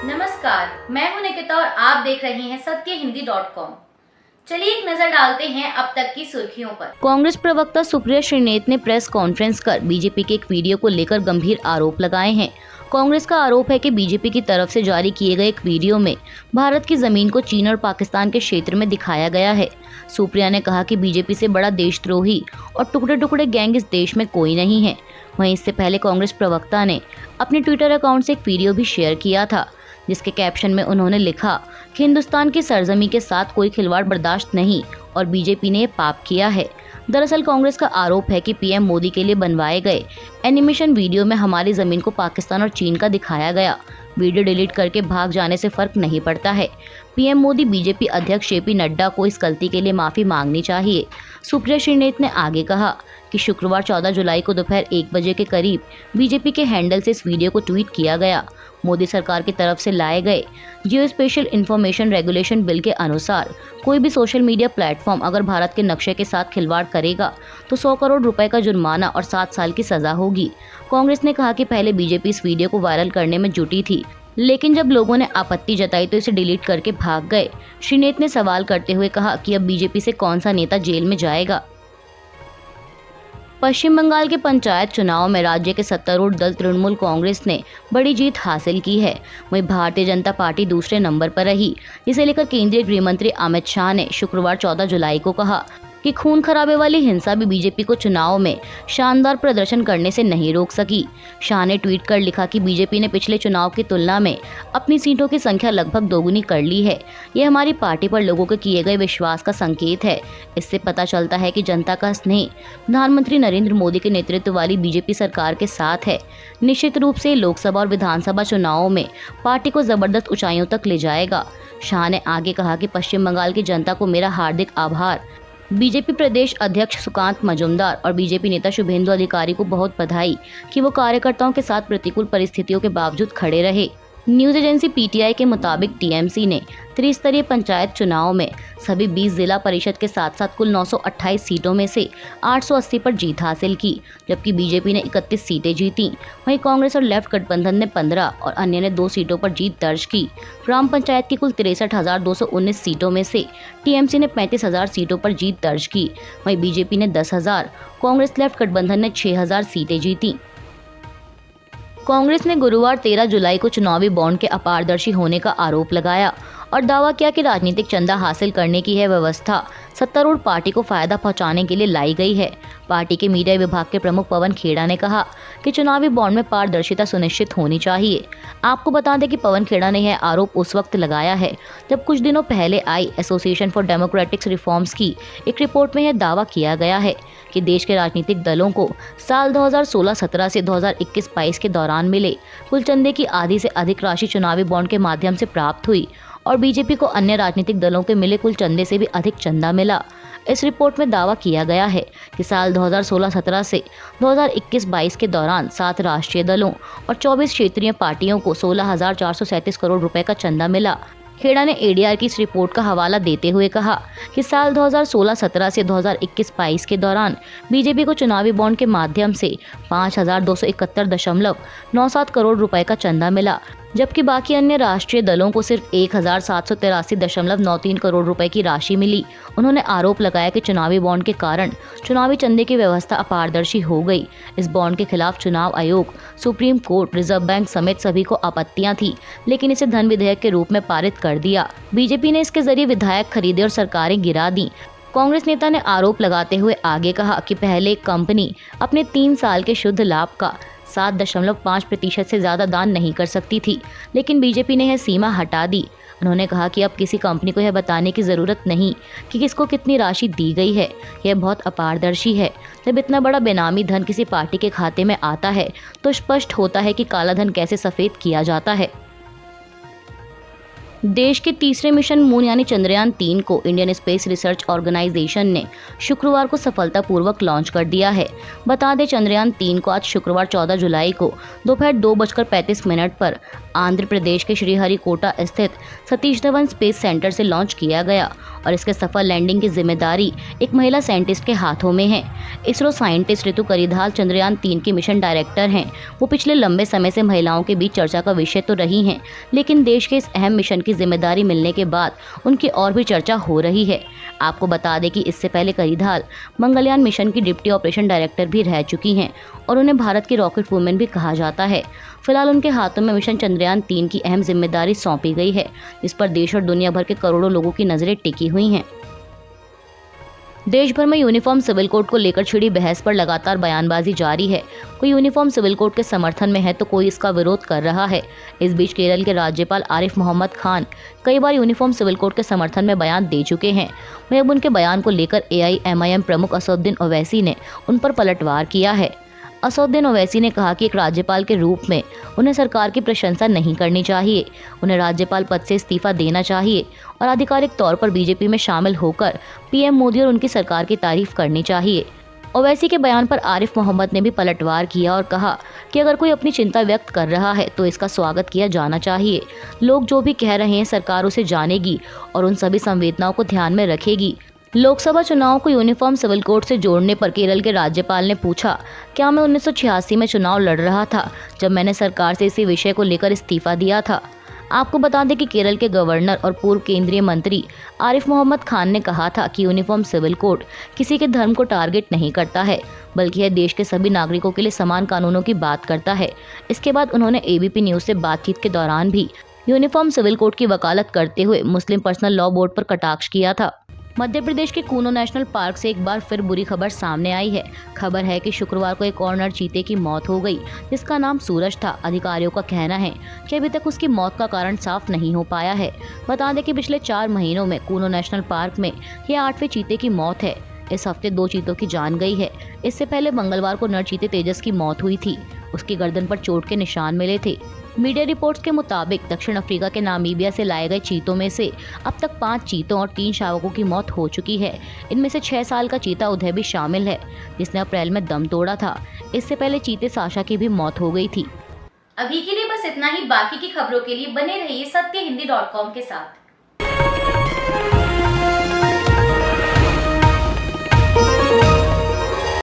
नमस्कार, मैं हूं निकिता और आप देख रहे हैं सत्यहिंदी.com। चलिए एक नजर डालते हैं अब तक की सुर्खियों पर। कांग्रेस प्रवक्ता सुप्रिया श्रीनेत ने प्रेस कॉन्फ्रेंस कर बीजेपी के एक वीडियो को लेकर गंभीर आरोप लगाए हैं। कांग्रेस का आरोप है कि बीजेपी की तरफ से जारी किए गए एक वीडियो में भारत की जमीन को चीन और पाकिस्तान के क्षेत्र में दिखाया गया है। सुप्रिया ने कहा कि बीजेपी से बड़ा देशद्रोही और टुकड़े टुकड़े गैंग इस देश में कोई नहीं है। वहीं इससे पहले कांग्रेस प्रवक्ता ने अपने ट्विटर अकाउंट से एक वीडियो भी शेयर किया था, जिसके कैप्शन में उन्होंने लिखा कि हिंदुस्तान की सरजमी के साथ कोई खिलवाड़ बर्दाश्त नहीं और बीजेपी ने पाप किया है। दरअसल कांग्रेस का आरोप है कि पीएम मोदी के लिए बनवाए गए एनिमेशन वीडियो में हमारी जमीन को पाकिस्तान और चीन का दिखाया गया। वीडियो डिलीट करके भाग जाने से फर्क नहीं पड़ता है। पीएम मोदी बीजेपी अध्यक्ष जेपी नड्डा को इस गलती के लिए माफी मांगनी चाहिए। सुप्रिया श्रीनेत ने आगे कहा कि शुक्रवार 14 जुलाई को दोपहर 1 बजे के करीब बीजेपी के हैंडल से इस वीडियो को ट्वीट किया गया। मोदी सरकार की तरफ से लाए गए जियो स्पेशल इंफॉर्मेशन रेगुलेशन बिल के अनुसार कोई भी सोशल मीडिया प्लेटफॉर्म अगर भारत के नक्शे के साथ खिलवाड़ करेगा तो 100 करोड़ रुपए का जुर्माना और 7 साल की सजा होगी। कांग्रेस ने कहा कि पहले बीजेपी इस वीडियो को वायरल करने में जुटी थी, लेकिन जब लोगों ने आपत्ति जताई तो इसे डिलीट करके भाग गए। श्रीनेत ने सवाल करते हुए कहा कि अब बीजेपी से कौन सा नेता जेल में जाएगा। पश्चिम बंगाल के पंचायत चुनाव में राज्य के सत्तारूढ़ दल तृणमूल कांग्रेस ने बड़ी जीत हासिल की है। वहीं भारतीय जनता पार्टी दूसरे नंबर पर रही। इसे लेकर केंद्रीय गृह मंत्री अमित शाह ने शुक्रवार 14 जुलाई को कहा कि खून खराबे वाली हिंसा भी बीजेपी को चुनाव में शानदार प्रदर्शन करने से नहीं रोक सकी। शाह ने ट्वीट कर लिखा कि बीजेपी ने पिछले चुनाव की तुलना में अपनी सीटों की संख्या लगभग दोगुनी कर ली है। ये हमारी पार्टी पर लोगों के किए गए विश्वास का संकेत है। इससे पता चलता है कि जनता का स्नेह प्रधानमंत्री नरेंद्र मोदी के नेतृत्व वाली बीजेपी सरकार के साथ है। निश्चित रूप से लोकसभा और विधानसभा चुनावों में पार्टी को जबरदस्त ऊंचाइयों तक ले जाएगा। शाह ने आगे कहा कि पश्चिम बंगाल की जनता को मेरा हार्दिक आभार। बीजेपी प्रदेश अध्यक्ष सुकांत मजूमदार और बीजेपी नेता शुभेंदु अधिकारी को बहुत बधाई कि वो कार्यकर्ताओं के साथ प्रतिकूल परिस्थितियों के बावजूद खड़े रहे। न्यूज एजेंसी पीटीआई के मुताबिक टीएमसी ने त्रिस्तरीय पंचायत चुनाव में सभी 20 जिला परिषद के साथ साथ कुल 928 सीटों में से 880 पर जीत हासिल की, जबकि बीजेपी ने 31 सीटें जीती। वहीं कांग्रेस और लेफ्ट गठबंधन ने 15 और अन्य ने 2 सीटों पर जीत दर्ज की। ग्राम पंचायत की कुल 63,219 सीटों में से टीएमसी ने 35,000 सीटों पर जीत दर्ज की। वहीं बीजेपी ने 10,000, कांग्रेस लेफ्ट गठबंधन ने 6,000 सीटें जीती। कांग्रेस ने गुरुवार 13 जुलाई को चुनावी बॉन्ड के अपारदर्शी होने का आरोप लगाया और दावा किया कि राजनीतिक चंदा हासिल करने की यह व्यवस्था सत्तारूढ़ पार्टी को फायदा पहुंचाने के लिए लाई गई है। पार्टी के मीडिया विभाग के प्रमुख पवन खेड़ा ने कहा कि चुनावी बॉन्ड में पारदर्शिता सुनिश्चित होनी चाहिए। आपको बता दें कि पवन खेड़ा ने यह आरोप उस वक्त लगाया है जब कुछ दिनों पहले आई एसोसिएशन फॉर डेमोक्रेटिक रिफॉर्म्स की एक रिपोर्ट में यह दावा किया गया है कि देश के राजनीतिक दलों को साल 2016-17 से 2021-22 के दौरान मिले कुल चंदे की आधी से अधिक राशि चुनावी बॉन्ड के माध्यम से प्राप्त हुई और बीजेपी को अन्य राजनीतिक दलों के मिले कुल चंदे से भी अधिक चंदा मिला। इस रिपोर्ट में दावा किया गया है कि साल 2016-17 से 2021-22 के दौरान 7 राष्ट्रीय दलों और 24 क्षेत्रीय पार्टियों को 16,437 करोड़ रुपए का चंदा मिला। खेड़ा ने एडीआर की इस रिपोर्ट का हवाला देते हुए कहा कि साल 2016-17 से 2021-22 के दौरान बीजेपी को चुनावी बॉन्ड के माध्यम से 5,271.97 करोड़ रुपए का चंदा मिला, जबकि बाकी अन्य राष्ट्रीय दलों को सिर्फ 1,783.93 करोड़ रुपए की राशि मिली। उन्होंने आरोप लगाया कि चुनावी बॉन्ड के कारण चुनावी चंदे की व्यवस्था अपारदर्शी हो गई। इस बॉन्ड के खिलाफ चुनाव आयोग, सुप्रीम कोर्ट, रिजर्व बैंक समेत सभी को आपत्तियां थी, लेकिन इसे धन विधेयक के रूप में पारित कर दिया। बीजेपी ने इसके जरिए विधायक खरीदे और सरकारें गिरा दी। कांग्रेस नेता ने आरोप लगाते हुए आगे कहा कि पहले एक कंपनी अपने 3 साल के शुद्ध लाभ का 7.5% से ज्यादा दान नहीं कर सकती थी, लेकिन बीजेपी ने यह सीमा हटा दी। उन्होंने कहा कि अब किसी कंपनी को यह बताने की जरूरत नहीं कि किसको कितनी राशि दी गई है। यह बहुत अपारदर्शी है। जब इतना बड़ा बेनामी धन किसी पार्टी के खाते में आता है तो स्पष्ट होता है कि काला धन कैसे सफेद किया जाता है। देश के तीसरे मिशन मून यानी चंद्रयान 3 को इंडियन स्पेस रिसर्च ऑर्गेनाइजेशन ने शुक्रवार को सफलतापूर्वक लॉन्च कर दिया है। बता दें, चंद्रयान 3 को आज शुक्रवार 14 जुलाई को दोपहर 2:35 पर आंध्र प्रदेश के श्रीहरिकोटा स्थित सतीश धवन स्पेस सेंटर से लॉन्च किया गया और इसके सफल लैंडिंग की जिम्मेदारी एक महिला साइंटिस्ट के हाथों में है। इसरो साइंटिस्ट ऋतु करिधाल चंद्रयान 3 की मिशन डायरेक्टर हैं। वो पिछले लंबे समय से महिलाओं के बीच चर्चा का विषय तो रही हैं, लेकिन देश के इस अहम मिशन की जिम्मेदारी मिलने के बाद उनकी और भी चर्चा हो रही है। आपको बता दें कि इससे पहले करिधाल मंगलयान मिशन की डिप्टी ऑपरेशन डायरेक्टर भी रह चुकी हैं और उन्हें भारत की रॉकेट वुमेन भी कहा जाता है। फिलहाल उनके हाथों में मिशन चंद्रयान 3 की अहम जिम्मेदारी सौंपी गई है, जिस पर देश और दुनिया भर के करोड़ों लोगों की नजरें टिकी हुई हैं। देश भर में यूनिफॉर्म सिविल कोड को लेकर छिड़ी बहस पर लगातार बयानबाजी जारी है। कोई यूनिफॉर्म सिविल कोड के समर्थन में है तो कोई इसका विरोध कर रहा है। इस बीच केरल के राज्यपाल आरिफ मोहम्मद खान कई बार यूनिफॉर्म सिविल कोड के समर्थन में बयान दे चुके हैं। वहीं अब उनके बयान को लेकर AIMIM प्रमुख असदुद्दीन ओवैसी ने उन पर पलटवार किया है। असदुद्दीन ओवैसी ने कहा कि एक राज्यपाल के रूप में उन्हें सरकार की प्रशंसा नहीं करनी चाहिए, उन्हें राज्यपाल पद से इस्तीफा देना चाहिए और आधिकारिक तौर पर बीजेपी में शामिल होकर PM मोदी और उनकी सरकार की तारीफ करनी चाहिए। ओवैसी के बयान पर आरिफ मोहम्मद ने भी पलटवार किया और कहा कि अगर कोई अपनी चिंता व्यक्त कर रहा है तो इसका स्वागत किया जाना चाहिए। लोग जो भी कह रहे हैं सरकार उसे जानेगी और उन सभी संवेदनाओं को ध्यान में रखेगी। लोकसभा चुनाव को यूनिफॉर्म सिविल कोड से जोड़ने पर केरल के राज्यपाल ने पूछा, क्या मैं 1986 में चुनाव लड़ रहा था जब मैंने सरकार से इसी विषय को लेकर इस्तीफा दिया था। आपको बता दें कि केरल के गवर्नर और पूर्व केंद्रीय मंत्री आरिफ मोहम्मद खान ने कहा था कि यूनिफॉर्म सिविल कोड किसी के धर्म को टारगेट नहीं करता है, बल्कि यह देश के सभी नागरिकों के लिए समान कानूनों की बात करता है। इसके बाद उन्होंने ABP न्यूज से बातचीत के दौरान भी यूनिफॉर्म सिविल कोड की वकालत करते हुए मुस्लिम पर्सनल लॉ बोर्ड पर कटाक्ष किया था। मध्य प्रदेश के कूनो नेशनल पार्क से एक बार फिर बुरी खबर सामने आई है। खबर है कि शुक्रवार को एक और नर चीते की मौत हो गई, जिसका नाम सूरज था। अधिकारियों का कहना है कि अभी तक उसकी मौत का कारण साफ नहीं हो पाया है। बता दें कि पिछले 4 महीनों में कूनो नेशनल पार्क में यह 8वें चीते की मौत है। इस हफ्ते 2 चीतों की जान गई है। इससे पहले मंगलवार को नर चीते तेजस की मौत हुई थी। उसकी गर्दन पर चोट के निशान मिले थे। मीडिया रिपोर्ट्स के मुताबिक दक्षिण अफ्रीका के नामीबिया से लाए गए चीतों में से अब तक 5 चीतों और 3 शावकों की मौत हो चुकी है। इनमें से 6 साल का चीता उदय भी शामिल है, जिसने अप्रैल में दम तोड़ा था। इससे पहले चीते साशा की भी मौत हो गई थी। अभी के लिए बस इतना ही। बाकी की खबरों के लिए बने रहिए सत्यहिंदी.com के साथ।